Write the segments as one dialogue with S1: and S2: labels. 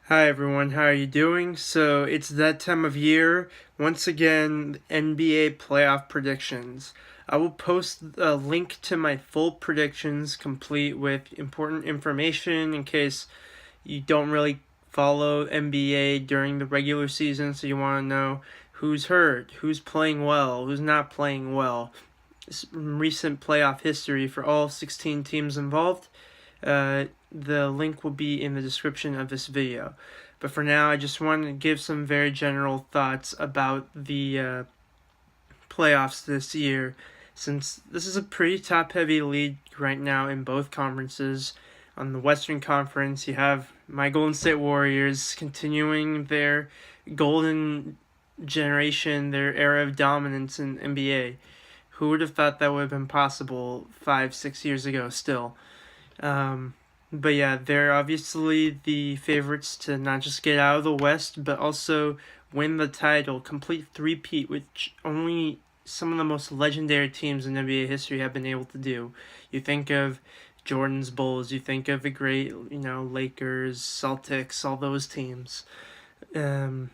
S1: Hi everyone, how are you doing? So it's that time of year. Once again, NBA playoff predictions. I will post a link to my full predictions complete with important information in case you don't really follow NBA during the regular season, so you want to know who's hurt, who's playing well, who's not playing well. Recent playoff history for all 16 teams involved. The link will be in the description of this video. But for now, I just want to give some very general thoughts about the playoffs this year, since this is a pretty top-heavy league right now in both conferences. On the Western Conference, you have my Golden State Warriors continuing their golden generation, their era of dominance in NBA. Who would have thought that would have been possible 5-6 years ago still? But yeah, they're obviously the favorites to not just get out of the West, but also win the title, complete three-peat, which only some of the most legendary teams in NBA history have been able to do. You think of Jordan's Bulls, you think of the great, Lakers, Celtics, all those teams. That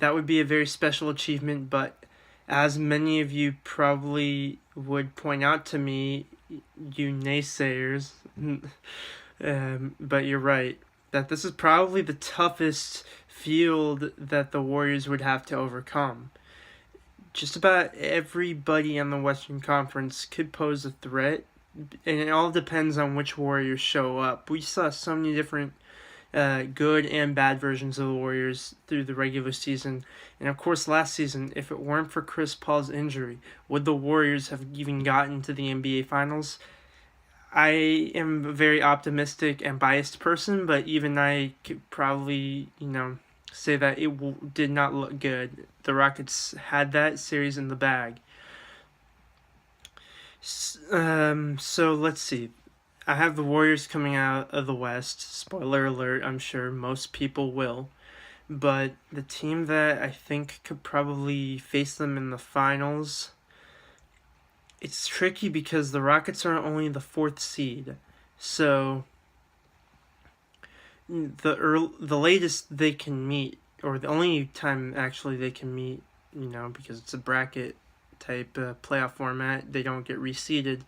S1: would be a very special achievement, but as many of you probably would point out to me, you naysayers, but you're right, that this is probably the toughest field that the Warriors would have to overcome. Just about everybody on the Western Conference could pose a threat, and it all depends on which Warriors show up. We saw so many different good and bad versions of the Warriors through the regular season. And of course, last season, if it weren't for Chris Paul's injury, would the Warriors have even gotten to the NBA Finals? I am a very optimistic and biased person, but even I could probably, say that it did not look good. The Rockets had that series in the bag. So let's see. I have the Warriors coming out of the West. Spoiler alert, I'm sure most people will. But the team that I think could probably face them in the finals, it's tricky because the Rockets are only the fourth seed. So the latest they can meet, or the only time actually they can meet, because it's a bracket type playoff format, they don't get reseeded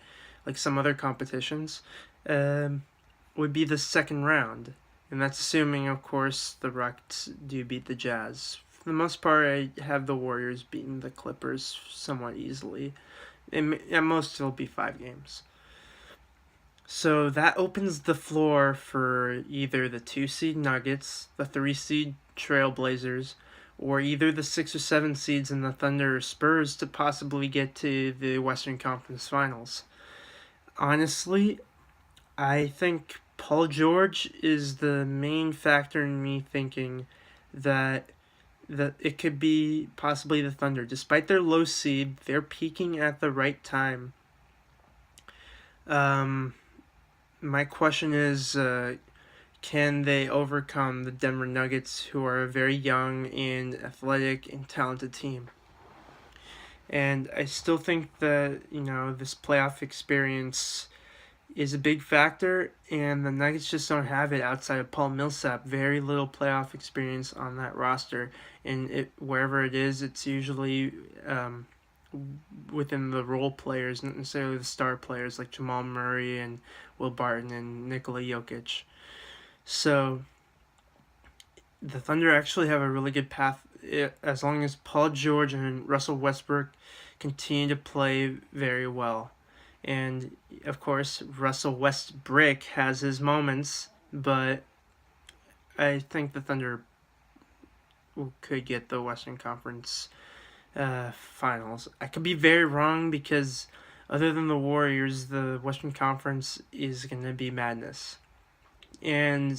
S1: like some other competitions, would be the second round. And that's assuming, of course, the Rockets do beat the Jazz. For the most part, I have the Warriors beating the Clippers somewhat easily. At most, it'll be 5 games. So that opens the floor for either the 2-seed Nuggets, the 3-seed Trailblazers, or either the 6 or 7 seeds in the Thunder or Spurs to possibly get to the Western Conference Finals. Honestly, I think Paul George is the main factor in me thinking that it could be possibly the Thunder. Despite their low seed, they're peaking at the right time. My question is, can they overcome the Denver Nuggets, who are a very young and athletic and talented team? And I still think that, this playoff experience is a big factor, and the Nuggets just don't have it outside of Paul Millsap. Very little playoff experience on that roster, and wherever it is, it's usually within the role players, not necessarily the star players like Jamal Murray and Will Barton and Nikola Jokic. So the Thunder actually have a really good path as long as Paul George and Russell Westbrook continue to play very well. And of course, Russell Westbrook has his moments, but I think the Thunder could get the Western Conference Finals. I could be very wrong because other than the Warriors, the Western Conference is going to be madness. And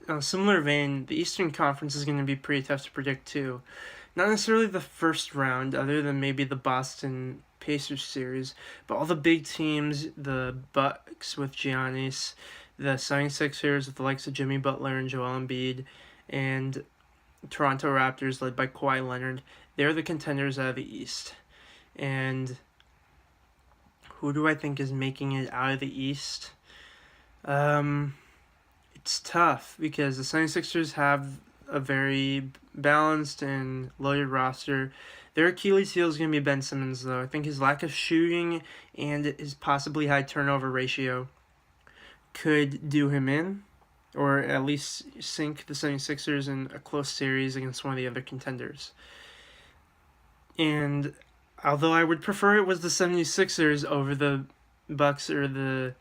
S1: on a similar vein, the Eastern Conference is going to be pretty tough to predict too. Not necessarily the first round, other than maybe the Boston Pacers series, but all the big teams, the Bucks with Giannis, the 76ers with the likes of Jimmy Butler and Joel Embiid, and Toronto Raptors led by Kawhi Leonard, they're the contenders out of the East. And who do I think is making it out of the East? It It's tough because the 76ers have a very balanced and loaded roster. Their Achilles heel is going to be Ben Simmons, though. I think his lack of shooting and his possibly high turnover ratio could do him in, or at least sink the 76ers in a close series against one of the other contenders. And although I would prefer it was the 76ers over the Bucks or the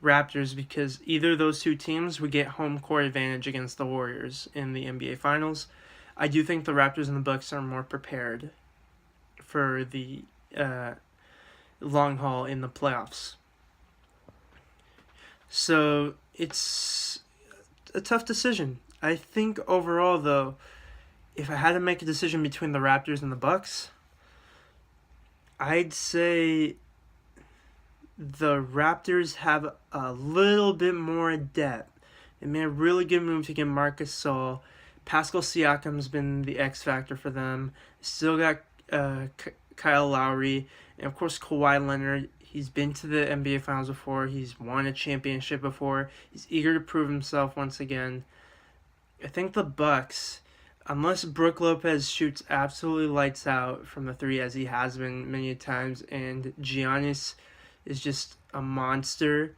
S1: Raptors, because either of those two teams would get home court advantage against the Warriors in the NBA Finals, I do think the Raptors and the Bucks are more prepared for the long haul in the playoffs. So it's a tough decision. I think overall, though, if I had to make a decision between the Raptors and the Bucks, I'd say the Raptors have a little bit more depth. They made a really good move to get Marc Gasol. Pascal Siakam's been the X factor for them. Still got Kyle Lowry, and of course Kawhi Leonard. He's been to the NBA Finals before. He's won a championship before. He's eager to prove himself once again. I think the Bucks, unless Brook Lopez shoots absolutely lights out from the three as he has been many times, and Giannis is just a monster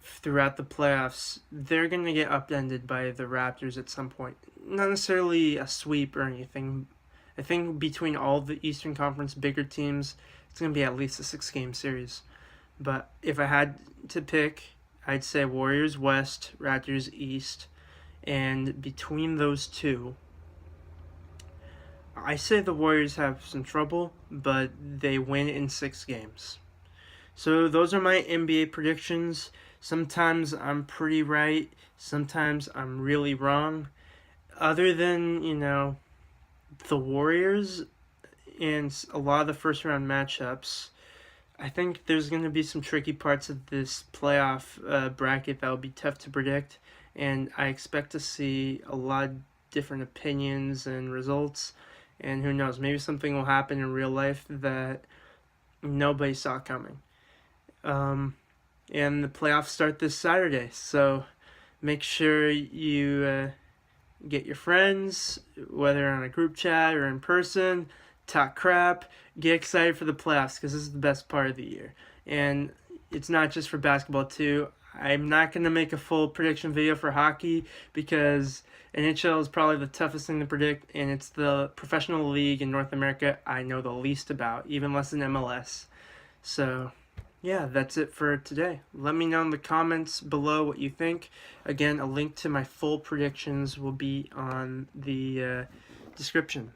S1: throughout the playoffs, they're going to get upended by the Raptors at some point. Not necessarily a sweep or anything. I think between all the Eastern Conference bigger teams, it's going to be at least a 6-game series. But if I had to pick, I'd say Warriors West, Raptors East. And between those two, I say the Warriors have some trouble, but they win in 6 games. So those are my NBA predictions. Sometimes I'm pretty right. Sometimes I'm really wrong. Other than, the Warriors and a lot of the first round matchups, I think there's going to be some tricky parts of this playoff bracket that will be tough to predict. And I expect to see a lot of different opinions and results. And who knows, maybe something will happen in real life that nobody saw coming. And the playoffs start this Saturday, so make sure you get your friends, whether on a group chat or in person, talk crap, get excited for the playoffs, because this is the best part of the year. And it's not just for basketball too. I'm not going to make a full prediction video for hockey because NHL is probably the toughest thing to predict, and it's the professional league in North America I know the least about, even less than MLS. So, yeah, that's it for today. Let me know in the comments below what you think. Again, a link to my full predictions will be on the description.